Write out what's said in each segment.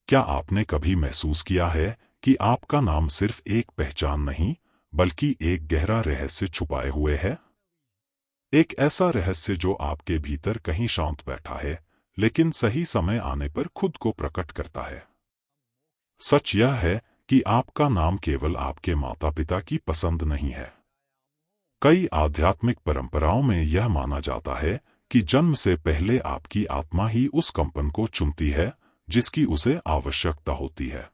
क्या आपने कभी महसूस किया है कि आपका नाम सिर्फ एक पहचान नहीं, बल्कि एक गहरा रहस्य छुपाए हुए है? एक ऐसा रहस्य जो आपके भीतर कहीं शांत बैठा है, लेकिन सही समय आने पर खुद को प्रकट करता है। सच यह है कि आपका नाम केवल आपके माता पिता की पसंद नहीं है। कई आध्यात्मिक परंपराओं में यह माना जाता है कि जन्म से पहले आपकी आत्मा ही उस कंपन को चुनती है जिसकी उसे आवश्यकता होती है।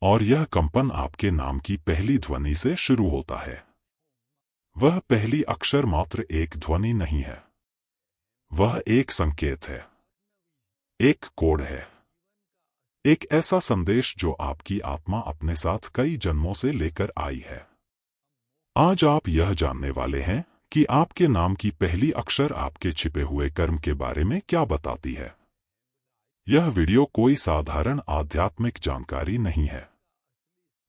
और यह कंपन आपके नाम की पहली ध्वनि से शुरू होता है। वह पहली अक्षर मात्र एक ध्वनि नहीं है, वह एक संकेत है, एक कोड है, एक ऐसा संदेश जो आपकी आत्मा अपने साथ कई जन्मों से लेकर आई है। आज आप यह जानने वाले हैं कि आपके नाम की पहली अक्षर आपके छिपे हुए कर्म के बारे में क्या बताती है। यह वीडियो कोई साधारण आध्यात्मिक जानकारी नहीं है,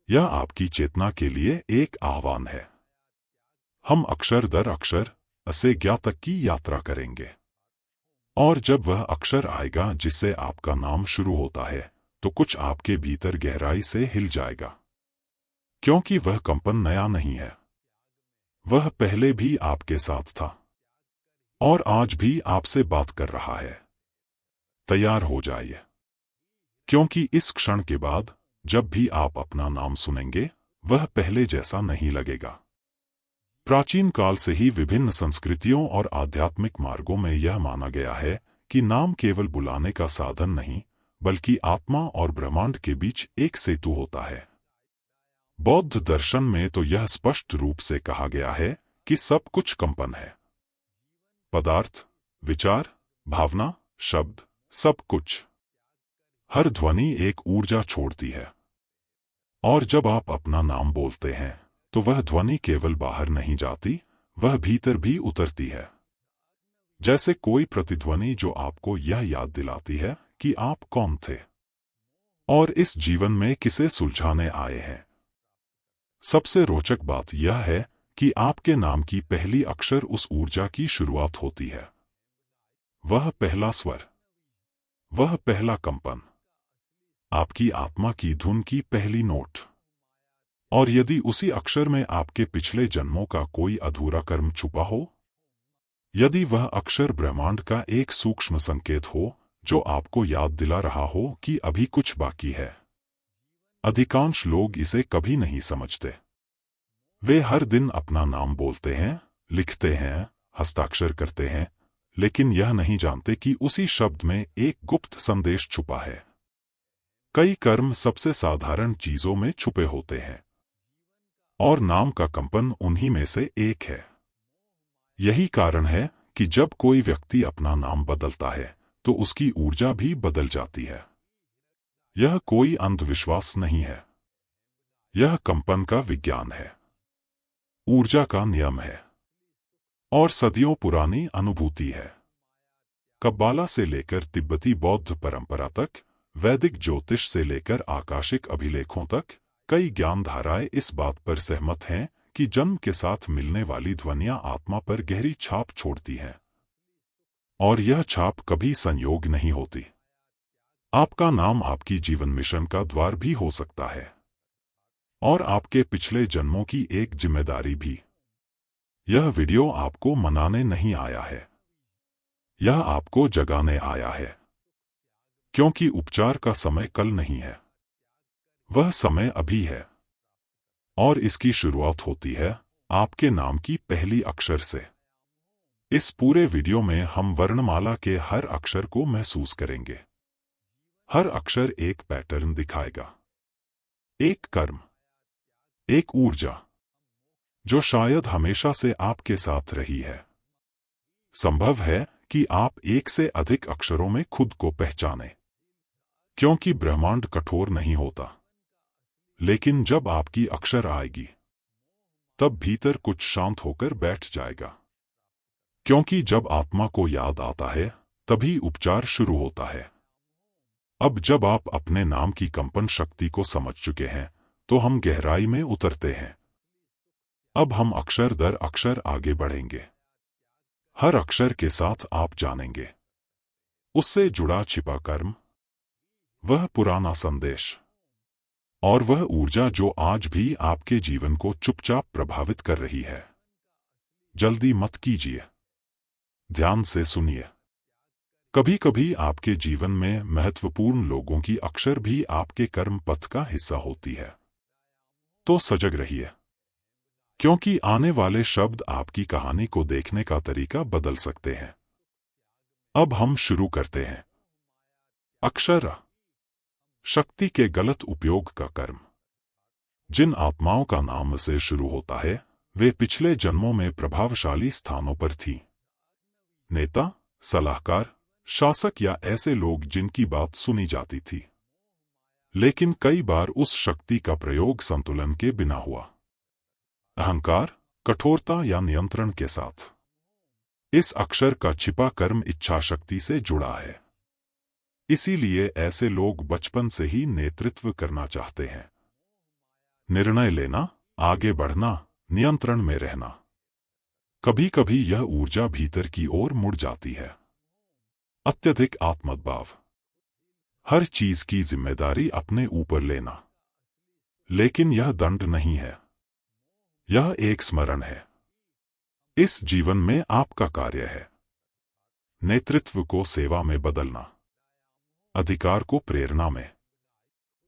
यह आपकी चेतना के लिए एक आह्वान है। हम अक्षर दर अक्षर अ से ज्ञ तक की यात्रा करेंगे, और जब वह अक्षर आएगा जिससे आपका नाम शुरू होता है, तो कुछ आपके भीतर गहराई से हिल जाएगा, क्योंकि वह कंपन नया नहीं है। वह पहले भी आपके साथ था और आज भी आपसे बात कर रहा है। तैयार हो जाइए, क्योंकि इस क्षण के बाद जब भी आप अपना नाम सुनेंगे, वह पहले जैसा नहीं लगेगा। प्राचीन काल से ही विभिन्न संस्कृतियों और आध्यात्मिक मार्गों में यह माना गया है कि नाम केवल बुलाने का साधन नहीं, बल्कि आत्मा और ब्रह्मांड के बीच एक सेतु होता है। बौद्ध दर्शन में तो यह स्पष्ट रूप से कहा गया है कि सब कुछ कंपन है। पदार्थ, विचार, भावना, शब्द, सब कुछ। हर ध्वनि एक ऊर्जा छोड़ती है। और जब आप अपना नाम बोलते हैं, तो वह ध्वनि केवल बाहर नहीं जाती, वह भीतर भी उतरती है। जैसे कोई प्रतिध्वनि जो आपको यह याद दिलाती है कि आप कौन थे और इस जीवन में किसे सुलझाने आए हैं। सबसे रोचक बात यह है कि आपके नाम की पहली अक्षर उस ऊर्जा की शुरुआत होती है। वह पहला स्वर, वह पहला कंपन, आपकी आत्मा की धुन की पहली नोट। और यदि उसी अक्षर में आपके पिछले जन्मों का कोई अधूरा कर्म छुपा हो, यदि वह अक्षर ब्रह्मांड का एक सूक्ष्म संकेत हो जो आपको याद दिला रहा हो कि अभी कुछ बाकी है। अधिकांश लोग इसे कभी नहीं समझते। वे हर दिन अपना नाम बोलते हैं, लिखते हैं, हस्ताक्षर करते हैं, लेकिन यह नहीं जानते कि उसी शब्द में एक गुप्त संदेश छुपा है। कई कर्म सबसे साधारण चीजों में छुपे होते हैं, और नाम का कंपन उन्हीं में से एक है। यही कारण है कि जब कोई व्यक्ति अपना नाम बदलता है, तो उसकी ऊर्जा भी बदल जाती है। यह कोई अंधविश्वास नहीं है, यह कंपन का विज्ञान है, ऊर्जा का नियम है, और सदियों पुरानी अनुभूति है। कब्बाला से लेकर तिब्बती बौद्ध परंपरा तक, वैदिक ज्योतिष से लेकर आकाशिक अभिलेखों तक, कई ज्ञान धाराएं इस बात पर सहमत हैं कि जन्म के साथ मिलने वाली ध्वनियां आत्मा पर गहरी छाप छोड़ती हैं, और यह छाप कभी संयोग नहीं होती। आपका नाम आपकी जीवन मिशन का द्वार भी हो सकता है, और आपके पिछले जन्मों की एक जिम्मेदारी भी। यह वीडियो आपको मनाने नहीं आया है, यह आपको जगाने आया है, क्योंकि उपचार का समय कल नहीं है, वह समय अभी है। और इसकी शुरुआत होती है आपके नाम की पहली अक्षर से। इस पूरे वीडियो में हम वर्णमाला के हर अक्षर को महसूस करेंगे। हर अक्षर एक पैटर्न दिखाएगा, एक कर्म, एक ऊर्जा जो शायद हमेशा से आपके साथ रही है। संभव है कि आप एक से अधिक अक्षरों में खुद को पहचानें, क्योंकि ब्रह्मांड कठोर नहीं होता। लेकिन जब आपकी अक्षर आएगी, तब भीतर कुछ शांत होकर बैठ जाएगा, क्योंकि जब आत्मा को याद आता है, तभी उपचार शुरू होता है। अब जब आप अपने नाम की कंपन शक्ति को समझ चुके हैं, तो हम गहराई में उतरते हैं। अब हम अक्षर दर अक्षर आगे बढ़ेंगे। हर अक्षर के साथ आप जानेंगे उससे जुड़ा छिपा कर्म, वह पुराना संदेश और वह ऊर्जा जो आज भी आपके जीवन को चुपचाप प्रभावित कर रही है। जल्दी मत कीजिए, ध्यान से सुनिए। कभी कभी आपके जीवन में महत्वपूर्ण लोगों की अक्षर भी आपके कर्म पथ का हिस्सा होती है। तो सजग रहिए, क्योंकि आने वाले शब्द आपकी कहानी को देखने का तरीका बदल सकते हैं। अब हम शुरू करते हैं। अक्षर शक्ति के गलत उपयोग का कर्म। जिन आत्माओं का नाम से शुरू होता है वे पिछले जन्मों में प्रभावशाली स्थानों पर थी। नेता, सलाहकार, शासक या ऐसे लोग जिनकी बात सुनी जाती थी। लेकिन कई बार उस शक्ति का प्रयोग संतुलन के बिना हुआ, अहंकार, कठोरता या नियंत्रण के साथ। इस अक्षर का छिपा कर्म इच्छा शक्ति से जुड़ा है। इसीलिए ऐसे लोग बचपन से ही नेतृत्व करना चाहते हैं। निर्णय लेना, आगे बढ़ना, नियंत्रण में रहना। कभी कभी यह ऊर्जा भीतर की ओर मुड़ जाती है। अत्यधिक आत्मभाव, हर चीज की जिम्मेदारी अपने ऊपर लेना। लेकिन यह दंड नहीं है, यह एक स्मरण है। इस जीवन में आपका कार्य है नेतृत्व को सेवा में बदलना, अधिकार को प्रेरणा में।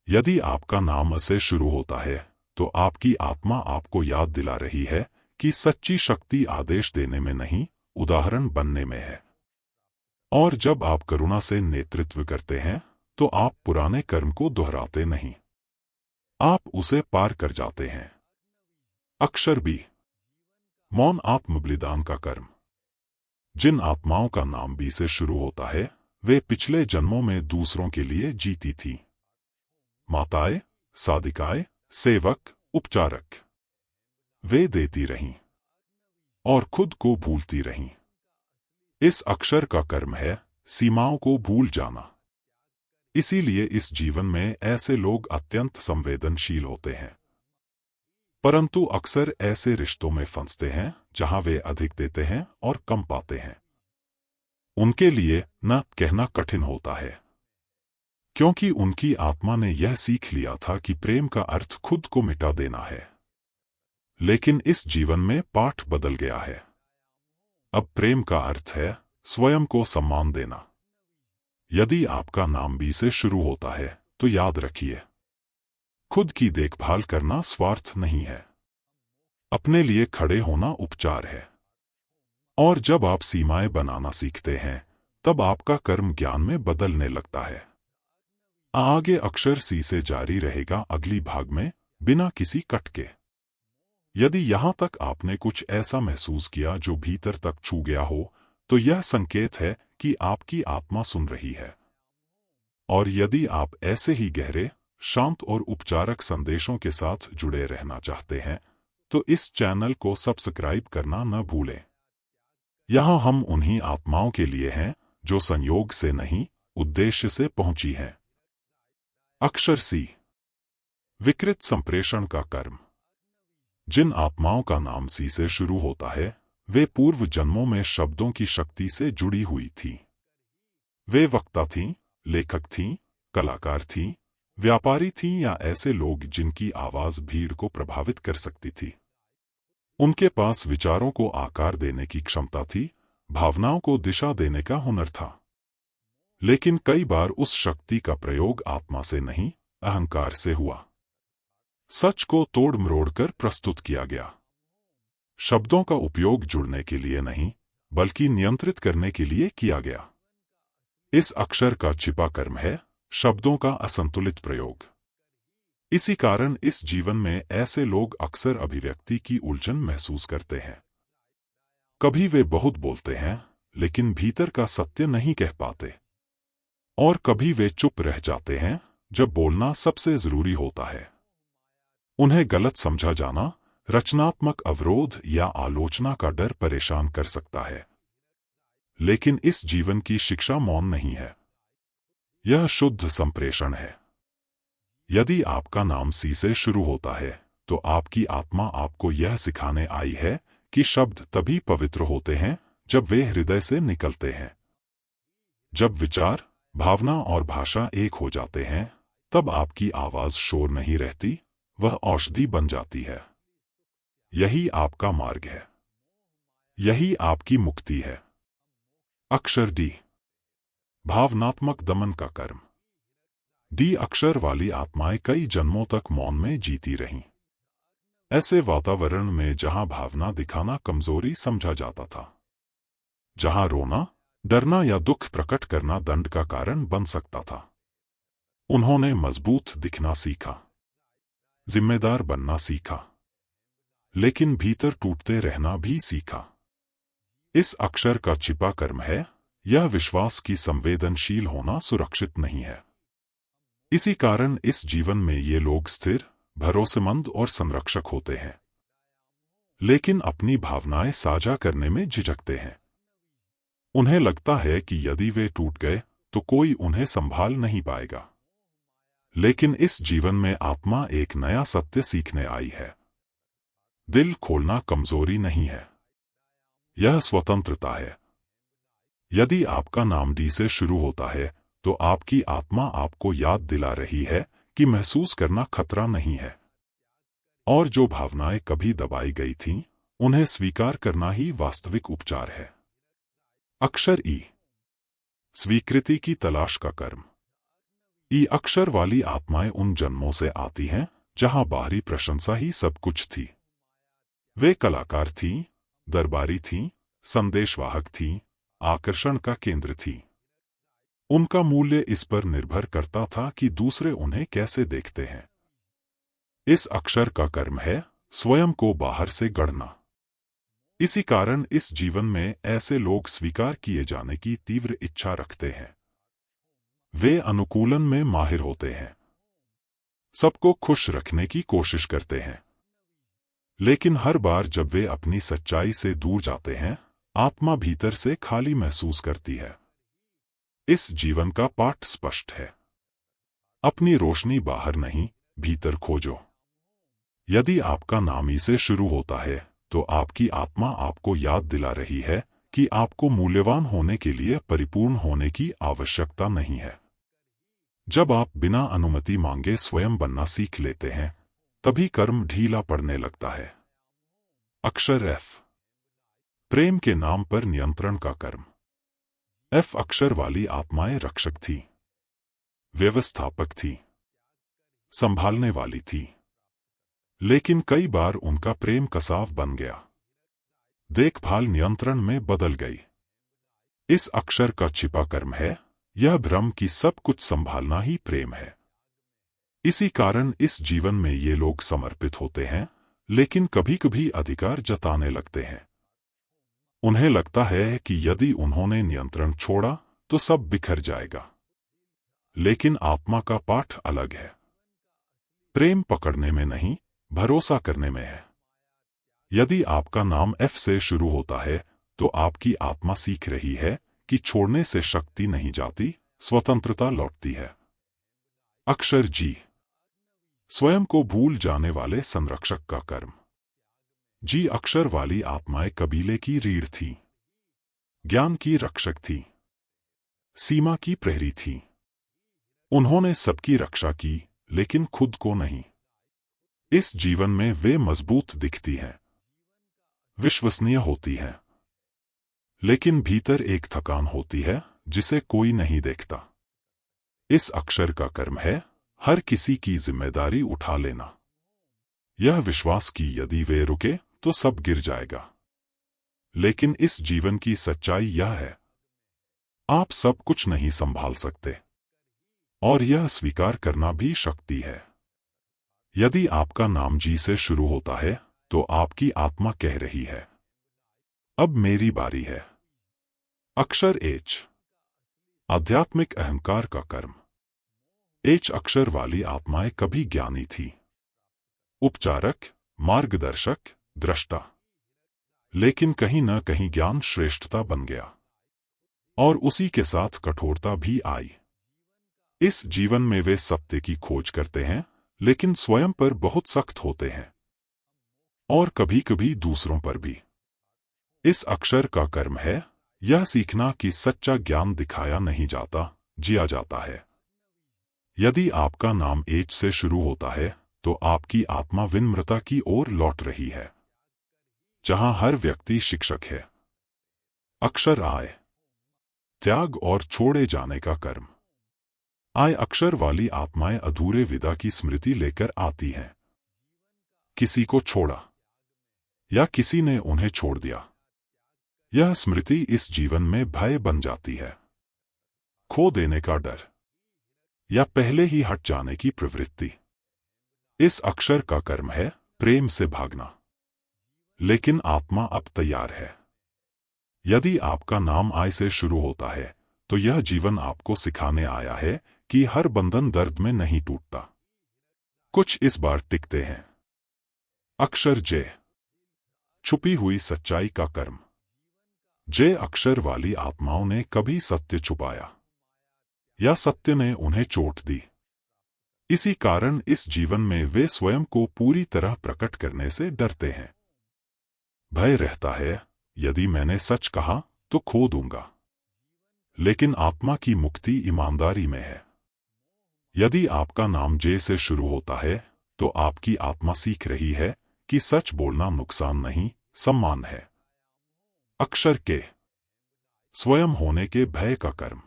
यदि आपका नाम से शुरू होता है तो आपकी आत्मा आपको याद दिला रही है कि सच्ची शक्ति आदेश देने में नहीं, उदाहरण बनने में है। और जब आप करुणा से नेतृत्व करते हैं तो आप पुराने कर्म को दोहराते नहीं, आप उसे पार कर जाते हैं। अक्षर बी, मौन आत्म बलिदान का कर्म। जिन आत्माओं का नाम बी से शुरू होता है वे पिछले जन्मों में दूसरों के लिए जीती थी। माताएं, साधिकाएं, सेवक, उपचारक। वे देती रहीं और खुद को भूलती रहीं। इस अक्षर का कर्म है सीमाओं को भूल जाना। इसीलिए इस जीवन में ऐसे लोग अत्यंत संवेदनशील होते हैं, परंतु अक्सर ऐसे रिश्तों में फंसते हैं जहां वे अधिक देते हैं और कम पाते हैं। उनके लिए न कहना कठिन होता है, क्योंकि उनकी आत्मा ने यह सीख लिया था कि प्रेम का अर्थ खुद को मिटा देना है। लेकिन इस जीवन में पाठ बदल गया है। अब प्रेम का अर्थ है स्वयं को सम्मान देना। यदि आपका नाम बी से शुरू होता है तो याद रखिए, खुद की देखभाल करना स्वार्थ नहीं है, अपने लिए खड़े होना उपचार है। और जब आप सीमाएं बनाना सीखते हैं तब आपका कर्म ज्ञान में बदलने लगता है। आगे अक्षर सी से जारी रहेगा अगली भाग में, बिना किसी कट के। यदि यहां तक आपने कुछ ऐसा महसूस किया जो भीतर तक छू गया हो तो यह संकेत है कि आपकी आत्मा सुन रही है। और यदि आप ऐसे ही गहरे, शांत और उपचारक संदेशों के साथ जुड़े रहना चाहते हैं तो इस चैनल को सब्सक्राइब करना न भूलें। यहां हम उन्हीं आत्माओं के लिए हैं जो संयोग से नहीं, उद्देश्य से पहुंची हैं। अक्षर सी, विकृत संप्रेषण का कर्म। जिन आत्माओं का नाम सी से शुरू होता है वे पूर्व जन्मों में शब्दों की शक्ति से जुड़ी हुई थी। वे वक्ता थीं, लेखक थीं, कलाकार थीं, व्यापारी थीं या ऐसे लोग जिनकी आवाज भीड़ को प्रभावित कर सकती थी। उनके पास विचारों को आकार देने की क्षमता थी, भावनाओं को दिशा देने का हुनर था। लेकिन कई बार उस शक्ति का प्रयोग आत्मा से नहीं, अहंकार से हुआ। सच को तोड़ मरोड़ कर प्रस्तुत किया गया। शब्दों का उपयोग जुड़ने के लिए नहीं, बल्कि नियंत्रित करने के लिए किया गया। इस अक्षर का छिपा कर्म है शब्दों का असंतुलित प्रयोग। इसी कारण इस जीवन में ऐसे लोग अक्सर अभिव्यक्ति की उलझन महसूस करते हैं। कभी वे बहुत बोलते हैं लेकिन भीतर का सत्य नहीं कह पाते, और कभी वे चुप रह जाते हैं जब बोलना सबसे जरूरी होता है। उन्हें गलत समझा जाना, रचनात्मक अवरोध या आलोचना का डर परेशान कर सकता है। लेकिन इस जीवन की शिक्षा मौन नहीं है, यह शुद्ध संप्रेषण है। यदि आपका नाम सी से शुरू होता है तो आपकी आत्मा आपको यह सिखाने आई है कि शब्द तभी पवित्र होते हैं जब वे हृदय से निकलते हैं। जब विचार, भावना और भाषा एक हो जाते हैं, तब आपकी आवाज शोर नहीं रहती, वह औषधि बन जाती है। यही आपका मार्ग है। यही आपकी मुक्ति है। अक्षर डी, भावनात्मक दमन का कर्म। डी अक्षर वाली आत्माएं कई जन्मों तक मौन में जीती रहीं, ऐसे वातावरण में जहां भावना दिखाना कमजोरी समझा जाता था, जहां रोना, डरना या दुख प्रकट करना दंड का कारण बन सकता था। उन्होंने मजबूत दिखना सीखा, जिम्मेदार बनना सीखा, लेकिन भीतर टूटते रहना भी सीखा। इस अक्षर का छिपा कर्म है यह विश्वास की संवेदनशील होना सुरक्षित नहीं है। इसी कारण इस जीवन में ये लोग स्थिर, भरोसेमंद और संरक्षक होते हैं, लेकिन अपनी भावनाएं साझा करने में झिझकते हैं। उन्हें लगता है कि यदि वे टूट गए तो कोई उन्हें संभाल नहीं पाएगा। लेकिन इस जीवन में आत्मा एक नया सत्य सीखने आई है। दिल खोलना कमजोरी नहीं है, यह स्वतंत्रता है। यदि आपका नाम डी से शुरू होता है तो आपकी आत्मा आपको याद दिला रही है कि महसूस करना खतरा नहीं है, और जो भावनाएं कभी दबाई गई थीं, उन्हें स्वीकार करना ही वास्तविक उपचार है। अक्षर ई, स्वीकृति की तलाश का कर्म। ई अक्षर वाली आत्माएं उन जन्मों से आती हैं जहां बाहरी प्रशंसा ही सब कुछ थी। वे कलाकार थीं, दरबारी थीं, संदेशवाहक थीं, आकर्षण का केंद्र थीं। उनका मूल्य इस पर निर्भर करता था कि दूसरे उन्हें कैसे देखते हैं। इस अक्षर का कर्म है स्वयं को बाहर से गढ़ना। इसी कारण इस जीवन में ऐसे लोग स्वीकार किए जाने की तीव्र इच्छा रखते हैं। वे अनुकूलन में माहिर होते हैं, सबको खुश रखने की कोशिश करते हैं, लेकिन हर बार जब वे अपनी सच्चाई से दूर जाते हैं, आत्मा भीतर से खाली महसूस करती है। इस जीवन का पाठ स्पष्ट है, अपनी रोशनी बाहर नहीं, भीतर खोजो। यदि आपका नाम ई से शुरू होता है तो आपकी आत्मा आपको याद दिला रही है कि आपको मूल्यवान होने के लिए परिपूर्ण होने की आवश्यकता नहीं है। जब आप बिना अनुमति मांगे स्वयं बनना सीख लेते हैं, तभी कर्म ढीला पड़ने लगता है। अक्षर एफ, प्रेम के नाम पर नियंत्रण का कर्म। एफ अक्षर वाली आत्माएं रक्षक थी, व्यवस्थापक थी, संभालने वाली थी, लेकिन कई बार उनका प्रेम कसाव बन गया, देखभाल नियंत्रण में बदल गई। इस अक्षर का छिपा कर्म है यह भ्रम कि सब कुछ संभालना ही प्रेम है। इसी कारण इस जीवन में ये लोग समर्पित होते हैं, लेकिन कभी कभी अधिकार जताने लगते हैं। उन्हें लगता है कि यदि उन्होंने नियंत्रण छोड़ा तो सब बिखर जाएगा। लेकिन आत्मा का पाठ अलग है। प्रेम पकड़ने में नहीं, भरोसा करने में है। यदि आपका नाम एफ से शुरू होता है तो आपकी आत्मा सीख रही है कि छोड़ने से शक्ति नहीं जाती, स्वतंत्रता लौटती है। अक्षर जी, स्वयं को भूल जाने वाले संरक्षक का कर्म। जी अक्षर वाली आत्माएं कबीले की रीढ़ थी, ज्ञान की रक्षक थी, सीमा की प्रहरी थी। उन्होंने सबकी रक्षा की, लेकिन खुद को नहीं। इस जीवन में वे मजबूत दिखती हैं, विश्वसनीय होती हैं, लेकिन भीतर एक थकान होती है जिसे कोई नहीं देखता। इस अक्षर का कर्म है हर किसी की जिम्मेदारी उठा लेना। यह विश्वास कि यदि वे रुके तो सब गिर जाएगा। लेकिन इस जीवन की सच्चाई यह है, आप सब कुछ नहीं संभाल सकते, और यह स्वीकार करना भी शक्ति है। यदि आपका नाम जी से शुरू होता है तो आपकी आत्मा कह रही है, अब मेरी बारी है। अक्षर एच, आध्यात्मिक अहंकार का कर्म। एच अक्षर वाली आत्माएं कभी ज्ञानी थी, उपचारक, मार्गदर्शक, दृष्टा, लेकिन कहीं न कहीं ज्ञान श्रेष्ठता बन गया, और उसी के साथ कठोरता भी आई। इस जीवन में वे सत्य की खोज करते हैं, लेकिन स्वयं पर बहुत सख्त होते हैं, और कभी कभी दूसरों पर भी। इस अक्षर का कर्म है यह सीखना कि सच्चा ज्ञान दिखाया नहीं जाता, जिया जाता है। यदि आपका नाम एच से शुरू होता है तो आपकी आत्मा विनम्रता की ओर लौट रही है, जहां हर व्यक्ति शिक्षक है। अक्षर आय, त्याग और छोड़े जाने का कर्म। आय अक्षर वाली आत्माएं अधूरे विदा की स्मृति लेकर आती हैं। किसी को छोड़ा या किसी ने उन्हें छोड़ दिया, यह स्मृति इस जीवन में भय बन जाती है। खो देने का डर या पहले ही हट जाने की प्रवृत्ति। इस अक्षर का कर्म है प्रेम से भागना। लेकिन आत्मा अब तैयार है। यदि आपका नाम आय से शुरू होता है तो यह जीवन आपको सिखाने आया है कि हर बंधन दर्द में नहीं टूटता, कुछ इस बार टिकते हैं। अक्षर जे, छुपी हुई सच्चाई का कर्म। जे अक्षर वाली आत्माओं ने कभी सत्य छुपाया या सत्य ने उन्हें चोट दी। इसी कारण इस जीवन में वे स्वयं को पूरी तरह प्रकट करने से डरते हैं। भय रहता है, यदि मैंने सच कहा तो खो दूंगा। लेकिन आत्मा की मुक्ति ईमानदारी में है। यदि आपका नाम जे से शुरू होता है तो आपकी आत्मा सीख रही है कि सच बोलना नुकसान नहीं, सम्मान है। अक्षर के, स्वयं होने के भय का कर्म।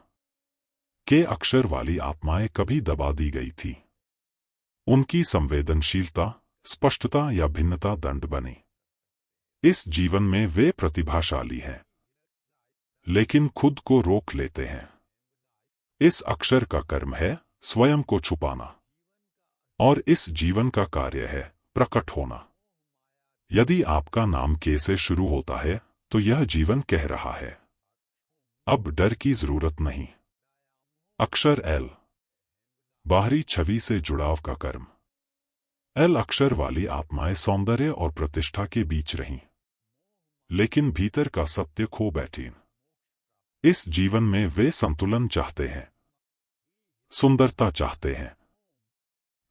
के अक्षर वाली आत्माएं कभी दबा दी गई थी। उनकी संवेदनशीलता, स्पष्टता या भिन्नता दंड बनी। इस जीवन में वे प्रतिभाशाली हैं, लेकिन खुद को रोक लेते हैं। इस अक्षर का कर्म है स्वयं को छुपाना, और इस जीवन का कार्य है प्रकट होना। यदि आपका नाम के से शुरू होता है तो यह जीवन कह रहा है, अब डर की जरूरत नहीं। अक्षर एल, बाहरी छवि से जुड़ाव का कर्म। एल अक्षर वाली आत्माएं सौंदर्य और प्रतिष्ठा के बीच रहीं, लेकिन भीतर का सत्य खो बैठी। इस जीवन में वे संतुलन चाहते हैं, सुंदरता चाहते हैं,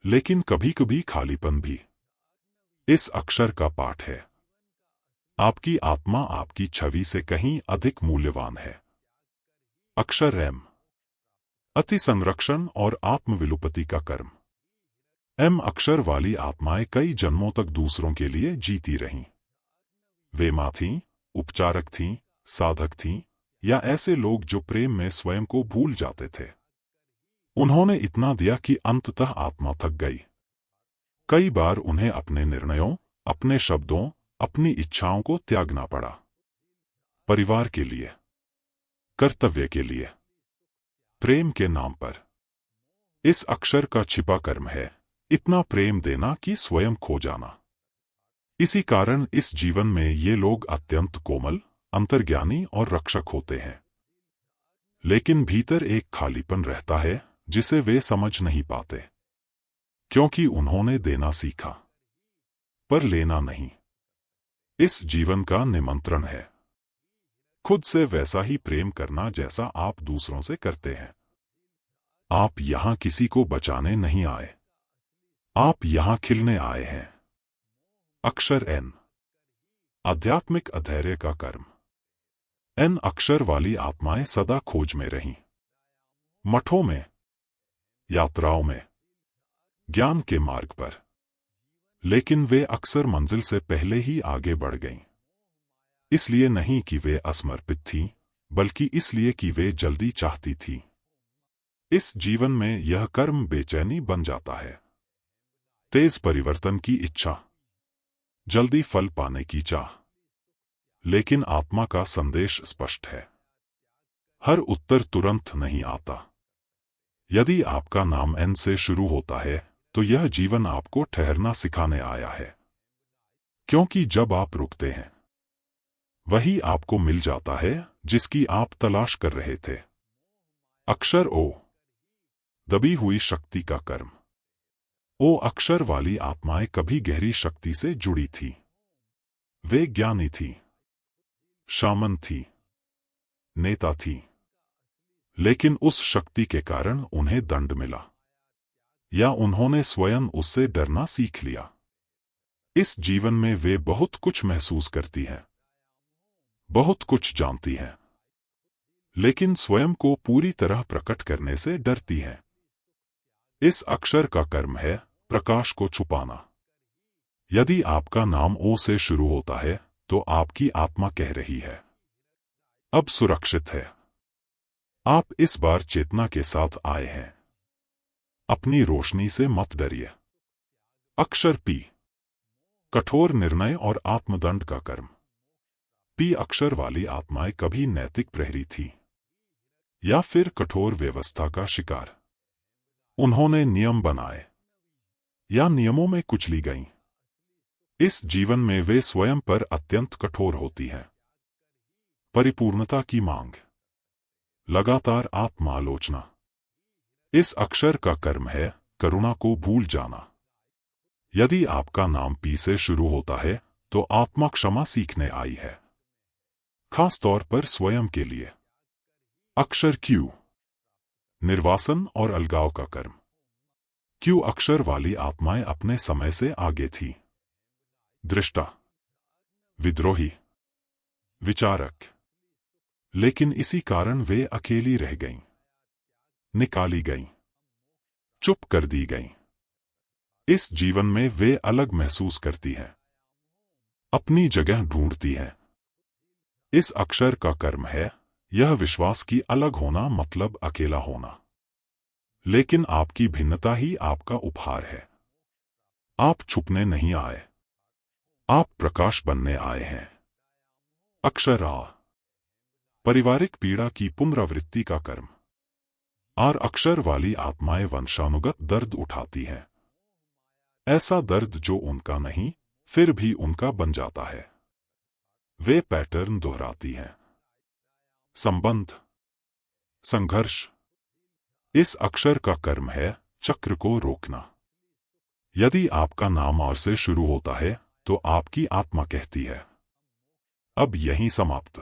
लेकिन कभी कभी खालीपन भी। इस अक्षर का पाठ है, आपकी आत्मा आपकी छवि से कहीं अधिक मूल्यवान है। अक्षर एम, अति संरक्षण और आत्मविलुपति का कर्म। एम अक्षर वाली आत्माएं कई जन्मों तक दूसरों के लिए जीती रहीं। वे मां थीं, उपचारक थीं, साधक थीं, या ऐसे लोग जो प्रेम में स्वयं को भूल जाते थे। उन्होंने इतना दिया कि अंततः आत्मा थक गई। कई बार उन्हें अपने निर्णयों, अपने शब्दों, अपनी इच्छाओं को त्यागना पड़ा। परिवार के लिए, कर्तव्य के लिए, प्रेम के नाम पर। इस अक्षर का छिपा कर्म है इतना प्रेम देना कि स्वयं खो जाना। इसी कारण इस जीवन में ये लोग अत्यंत कोमल, अंतर्ज्ञानी और रक्षक होते हैं। लेकिन भीतर एक खालीपन रहता है जिसे वे समझ नहीं पाते, क्योंकि उन्होंने देना सीखा पर लेना नहीं। इस जीवन का निमंत्रण है खुद से वैसा ही प्रेम करना जैसा आप दूसरों से करते हैं। आप यहां किसी को बचाने नहीं आए, आप यहां खिलने आए हैं। अक्षर एन, आध्यात्मिक अधैर्य का कर्म। एन अक्षर वाली आत्माएं सदा खोज में रहीं, मठों में, यात्राओं में, ज्ञान के मार्ग पर। लेकिन वे अक्सर मंजिल से पहले ही आगे बढ़ गईं। इसलिए नहीं कि वे असमर्पित थीं, बल्कि इसलिए कि वे जल्दी चाहती थीं। इस जीवन में यह कर्म बेचैनी बन जाता है। तेज परिवर्तन की इच्छा, जल्दी फल पाने की चाह। लेकिन आत्मा का संदेश स्पष्ट है, हर उत्तर तुरंत नहीं आता। यदि आपका नाम एन से शुरू होता है तो यह जीवन आपको ठहरना सिखाने आया है, क्योंकि जब आप रुकते हैं वही आपको मिल जाता है जिसकी आप तलाश कर रहे थे। अक्षर ओ, दबी हुई शक्ति का कर्म। ओ अक्षर वाली आत्माएं कभी गहरी शक्ति से जुड़ी थी। वे ज्ञानी थी, शामन थी, नेता थी, लेकिन उस शक्ति के कारण उन्हें दंड मिला, या उन्होंने स्वयं उससे डरना सीख लिया। इस जीवन में वे बहुत कुछ महसूस करती हैं, बहुत कुछ जानती हैं, लेकिन स्वयं को पूरी तरह प्रकट करने से डरती हैं। इस अक्षर का कर्म है प्रकाश को छुपाना। यदि आपका नाम ओ से शुरू होता है तो आपकी आत्मा कह रही है, अब सुरक्षित है। आप इस बार चेतना के साथ आए हैं। अपनी रोशनी से मत डरिए। अक्षर पी, कठोर निर्णय और आत्मदंड का कर्म। पी अक्षर वाली आत्माएं कभी नैतिक प्रहरी थी या फिर कठोर व्यवस्था का शिकार। उन्होंने नियम बनाए या नियमों में कुचली गईं। इस जीवन में वे स्वयं पर अत्यंत कठोर होती हैं। परिपूर्णता की मांग, लगातार आत्मालोचना। इस अक्षर का कर्म है करुणा को भूल जाना। यदि आपका नाम पी से शुरू होता है तो आत्मा क्षमा सीखने आई है, खास तौर पर स्वयं के लिए। अक्षर क्यू, निर्वासन और अलगाव का कर्म। क्यू अक्षर वाली आत्माएं अपने समय से आगे थी। दृष्टा, विद्रोही, विचारक। लेकिन इसी कारण वे अकेली रह गईं, निकाली गईं, चुप कर दी गईं। इस जीवन में वे अलग महसूस करती हैं, अपनी जगह ढूंढती हैं। इस अक्षर का कर्म है यह विश्वास की अलग होना मतलब अकेला होना। लेकिन आपकी भिन्नता ही आपका उपहार है। आप छुपने नहीं आए, आप प्रकाश बनने आए हैं। अक्षर आ, पारिवारिक पीड़ा की पुनरावृत्ति का कर्म। आर अक्षर वाली आत्माएं वंशानुगत दर्द उठाती हैं। ऐसा दर्द जो उनका नहीं फिर भी उनका बन जाता है। वे पैटर्न दोहराती हैं। संबंध, संघर्ष। इस अक्षर का कर्म है चक्र को रोकना। यदि आपका नाम आर से शुरू होता है तो आपकी आत्मा कहती है, अब यहीं समाप्त।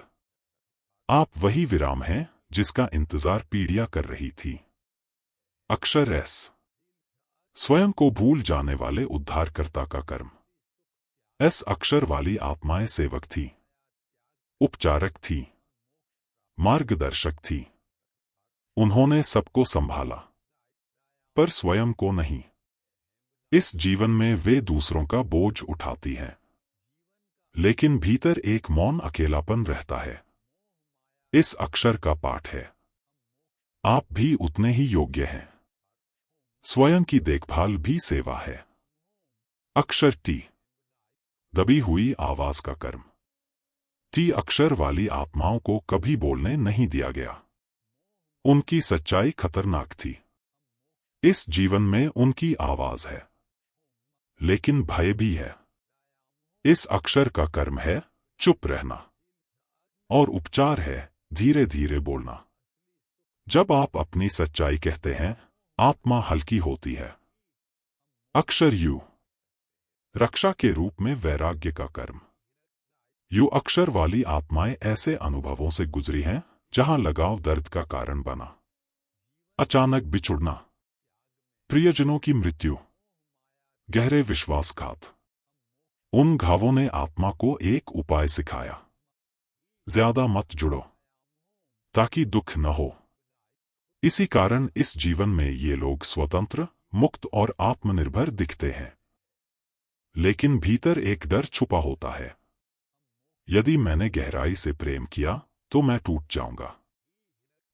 आप वही विराम हैं जिसका इंतजार पीढ़ियां कर रही थी। अक्षर एस, स्वयं को भूल जाने वाले उद्धारकर्ता का कर्म। एस अक्षर वाली आत्माएं सेवक थी, उपचारक थी, मार्गदर्शक थी। उन्होंने सबको संभाला पर स्वयं को नहीं। इस जीवन में वे दूसरों का बोझ उठाती हैं, लेकिन भीतर एक मौन अकेलापन रहता है। इस अक्षर का पाठ है, आप भी उतने ही योग्य हैं। स्वयं की देखभाल भी सेवा है। अक्षर टी, दबी हुई आवाज का कर्म। टी अक्षर वाली आत्माओं को कभी बोलने नहीं दिया गया। उनकी सच्चाई खतरनाक थी। इस जीवन में उनकी आवाज है, लेकिन भय भी है। इस अक्षर का कर्म है चुप रहना, और उपचार है धीरे धीरे बोलना। जब आप अपनी सच्चाई कहते हैं, आत्मा हल्की होती है। अक्षर यू, रक्षा के रूप में वैराग्य का कर्म। यू अक्षर वाली आत्माएं ऐसे अनुभवों से गुजरी हैं जहां लगाव दर्द का कारण बना। अचानक बिछुड़ना, प्रियजनों की मृत्यु, गहरे विश्वासघात। उन घावों ने आत्मा को एक उपाय सिखाया, ज्यादा मत जुड़ो ताकि दुख न हो। इसी कारण इस जीवन में ये लोग स्वतंत्र, मुक्त और आत्मनिर्भर दिखते हैं, लेकिन भीतर एक डर छुपा होता है। यदि मैंने गहराई से प्रेम किया तो मैं टूट जाऊंगा।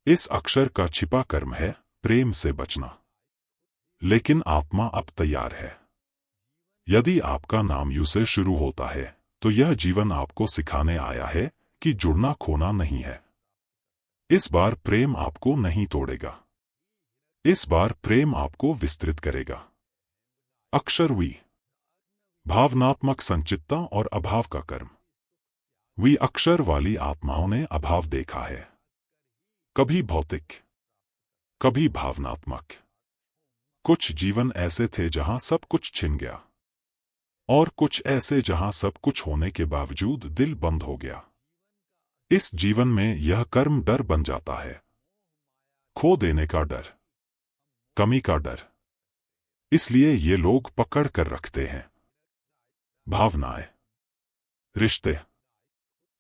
इस अक्षर का छिपा कर्म है प्रेम से बचना। लेकिन आत्मा अब तैयार है। यदि आपका नाम यू से शुरू होता है तो यह जीवन आपको सिखाने आया है कि जुड़ना खोना नहीं है। इस बार प्रेम आपको नहीं तोड़ेगा, इस बार प्रेम आपको विस्तृत करेगा। अक्षर वी, भावनात्मक संचितता और अभाव का कर्म। वी अक्षर वाली आत्माओं ने अभाव देखा है, कभी भौतिक, कभी भावनात्मक। कुछ जीवन ऐसे थे जहां सब कुछ छिन गया, और कुछ ऐसे जहां सब कुछ होने के बावजूद दिल बंद हो गया। इस जीवन में यह कर्म डर बन जाता है। खो देने का डर, कमी का डर। इसलिए ये लोग पकड़ कर रखते हैं। भावनाएं, रिश्ते,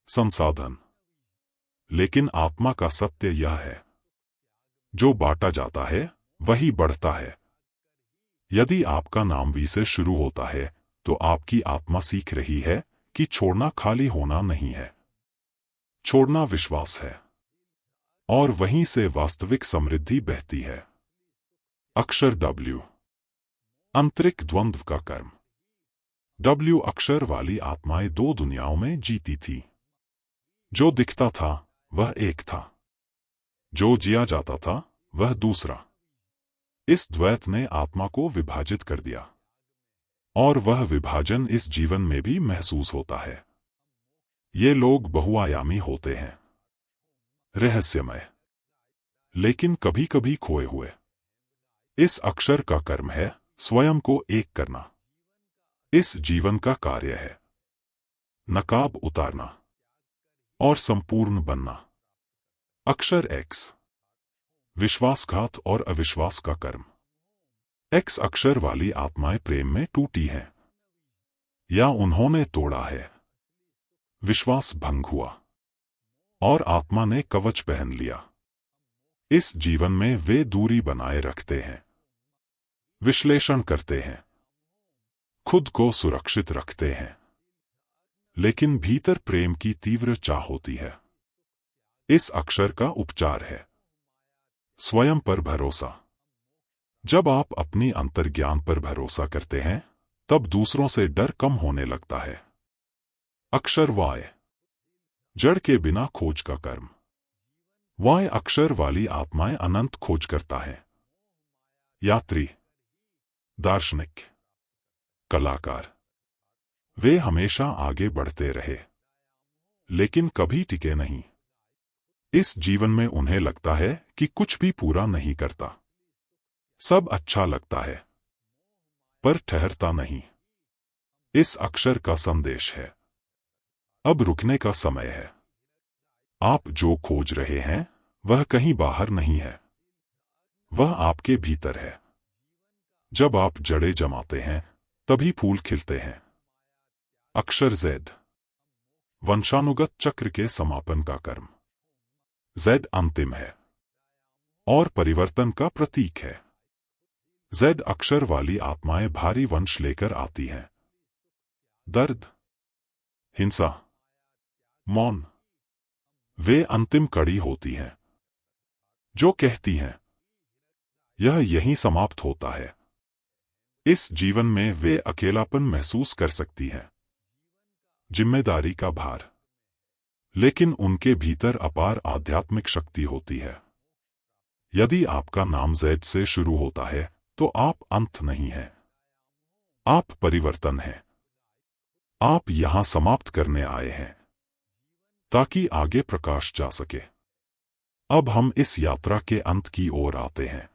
संसाधन, लेकिन आत्मा का सत्य यह है, जो बांटा जाता है वही बढ़ता है। यदि आपका नाम वी से शुरू होता है तो आपकी आत्मा सीख रही है कि छोड़ना खाली होना नहीं है, छोड़ना विश्वास है, और वहीं से वास्तविक समृद्धि बहती है। अक्षर W, आंतरिक द्वंद्व का कर्म। W अक्षर वाली आत्माएं दो दुनियाओं में जीती थी। जो दिखता था वह एक था, जो जिया जाता था वह दूसरा। इस द्वैत ने आत्मा को विभाजित कर दिया, और वह विभाजन इस जीवन में भी महसूस होता है। ये लोग बहुआयामी होते हैं, रहस्यमय, लेकिन कभी कभी खोए हुए। इस अक्षर का कर्म है स्वयं को एक करना। इस जीवन का कार्य है नकाब उतारना और संपूर्ण बनना। अक्षर X, विश्वासघात और अविश्वास का कर्म। X अक्षर वाली आत्माएं प्रेम में टूटी हैं, या उन्होंने तोड़ा है। विश्वास भंग हुआ और आत्मा ने कवच पहन लिया। इस जीवन में वे दूरी बनाए रखते हैं, विश्लेषण करते हैं, खुद को सुरक्षित रखते हैं, लेकिन भीतर प्रेम की तीव्र चाह होती है। इस अक्षर का उपचार है स्वयं पर भरोसा। जब आप अपनी अंतर्ज्ञान पर भरोसा करते हैं तब दूसरों से डर कम होने लगता है। अक्षर Y, जड़ के बिना खोज का कर्म। Y अक्षर वाली आत्माएं अनंत खोज करता है। यात्री, दार्शनिक, कलाकार, वे हमेशा आगे बढ़ते रहे, लेकिन कभी टिके नहीं। इस जीवन में उन्हें लगता है कि कुछ भी पूरा नहीं करता। सब अच्छा लगता है, पर ठहरता नहीं। इस अक्षर का संदेश है, अब रुकने का समय है। आप जो खोज रहे हैं वह कहीं बाहर नहीं है, वह आपके भीतर है। जब आप जड़ें जमाते हैं तभी फूल खिलते हैं। अक्षर Z, वंशानुगत चक्र के समापन का कर्म। Z अंतिम है और परिवर्तन का प्रतीक है। Z अक्षर वाली आत्माएं भारी वंश लेकर आती हैं। दर्द, हिंसा, मौन, वे अंतिम कड़ी होती हैं जो कहती हैं यह यहीं समाप्त होता है। इस जीवन में वे अकेलापन महसूस कर सकती हैं, जिम्मेदारी का भार, लेकिन उनके भीतर अपार आध्यात्मिक शक्ति होती है। यदि आपका नाम Z से शुरू होता है तो आप अंत नहीं हैं, आप परिवर्तन हैं। आप यहां समाप्त करने आए हैं ताकि आगे प्रकाश जा सके। अब हम इस यात्रा के अंत की ओर आते हैं।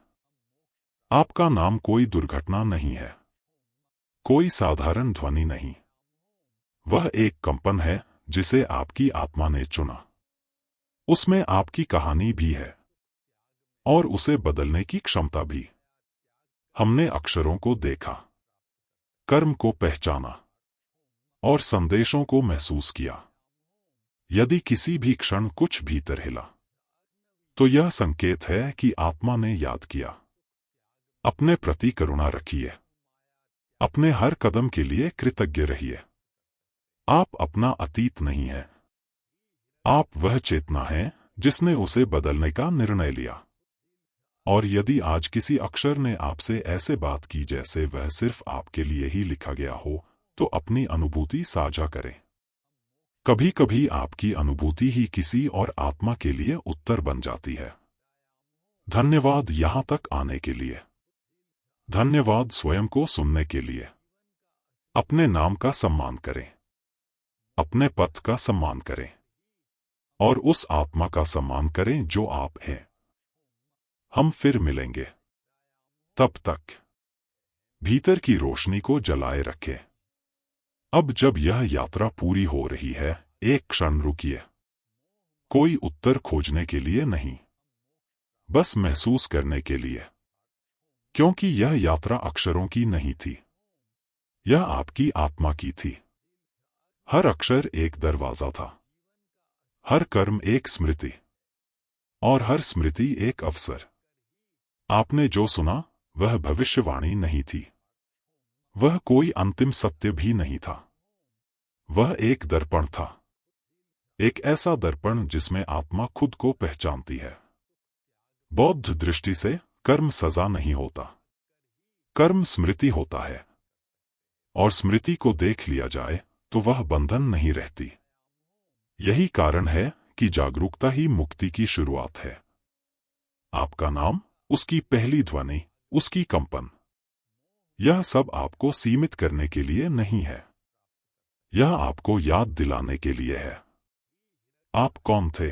आपका नाम कोई दुर्घटना नहीं है, कोई साधारण ध्वनि नहीं। वह एक कंपन है जिसे आपकी आत्मा ने चुना। उसमें आपकी कहानी भी है और उसे बदलने की क्षमता भी। हमने अक्षरों को देखा, कर्म को पहचाना और संदेशों को महसूस किया। यदि किसी भी क्षण कुछ भीतर हिला तो यह संकेत है कि आत्मा ने याद किया। अपने प्रति करुणा रखिए, अपने हर कदम के लिए कृतज्ञ रहिए। आप अपना अतीत नहीं है, आप वह चेतना है जिसने उसे बदलने का निर्णय लिया। और यदि आज किसी अक्षर ने आपसे ऐसे बात की जैसे वह सिर्फ आपके लिए ही लिखा गया हो, तो अपनी अनुभूति साझा करें। कभी कभी आपकी अनुभूति ही किसी और आत्मा के लिए उत्तर बन जाती है। धन्यवाद यहां तक आने के लिए। धन्यवाद स्वयं को सुनने के लिए। अपने नाम का सम्मान करें, अपने पथ का सम्मान करें, और उस आत्मा का सम्मान करें जो आप हैं। हम फिर मिलेंगे। तब तक भीतर की रोशनी को जलाए रखें। अब जब यह यात्रा पूरी हो रही है, एक क्षण रुकिए। कोई उत्तर खोजने के लिए नहीं, बस महसूस करने के लिए। क्योंकि यह यात्रा अक्षरों की नहीं थी, यह आपकी आत्मा की थी। हर अक्षर एक दरवाजा था। हर कर्म एक स्मृति, और हर स्मृति एक अवसर। आपने जो सुना वह भविष्यवाणी नहीं थी, वह कोई अंतिम सत्य भी नहीं था। वह एक दर्पण था, एक ऐसा दर्पण जिसमें आत्मा खुद को पहचानती है। बौद्ध दृष्टि से कर्म सजा नहीं होता, कर्म स्मृति होता है, और स्मृति को देख लिया जाए तो वह बंधन नहीं रहती। यही कारण है कि जागरूकता ही मुक्ति की शुरुआत है। आपका नाम, उसकी पहली ध्वनि, उसकी कंपन, यह सब आपको सीमित करने के लिए नहीं है, यह आपको याद दिलाने के लिए है। आप कौन थे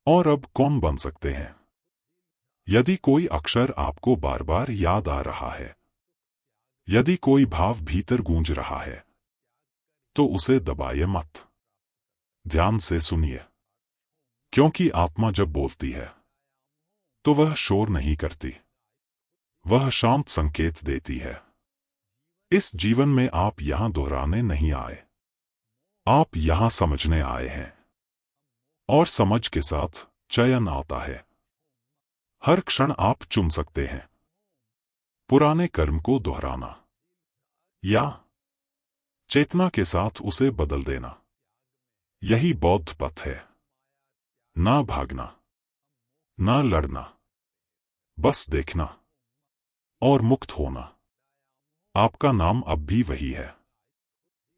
और अब कौन बन सकते हैं। यदि कोई अक्षर आपको बार बार याद आ रहा है, यदि कोई भाव भीतर गूंज रहा है, तो उसे दबाइए मत, ध्यान से सुनिए। क्योंकि आत्मा जब बोलती है तो वह शोर नहीं करती, वह शांत संकेत देती है। इस जीवन में आप यहां दोहराने नहीं आए, आप यहां समझने आए हैं, और समझ के साथ चयन आता है। हर क्षण आप चुन सकते हैं पुराने कर्म को दोहराना या चेतना के साथ उसे बदल देना। यही बौद्ध पथ है। ना भागना, ना लड़ना, बस देखना और मुक्त होना। आपका नाम अब भी वही है,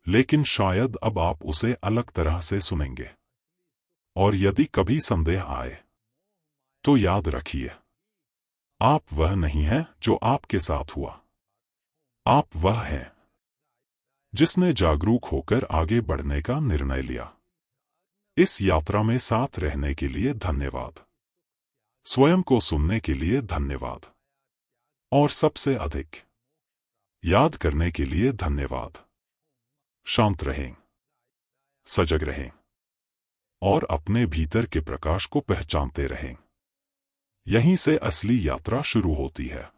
लेकिन शायद अब आप उसे अलग तरह से सुनेंगे। और यदि कभी संदेह आए तो याद रखिए, आप वह नहीं हैं जो आपके साथ हुआ, आप वह हैं जिसने जागरूक होकर आगे बढ़ने का निर्णय लिया। इस यात्रा में साथ रहने के लिए धन्यवाद, स्वयं को सुनने के लिए धन्यवाद, और सबसे अधिक याद करने के लिए धन्यवाद। शांत रहें, सजग रहें, और अपने भीतर के प्रकाश को पहचानते रहें। यहीं से असली यात्रा शुरू होती है।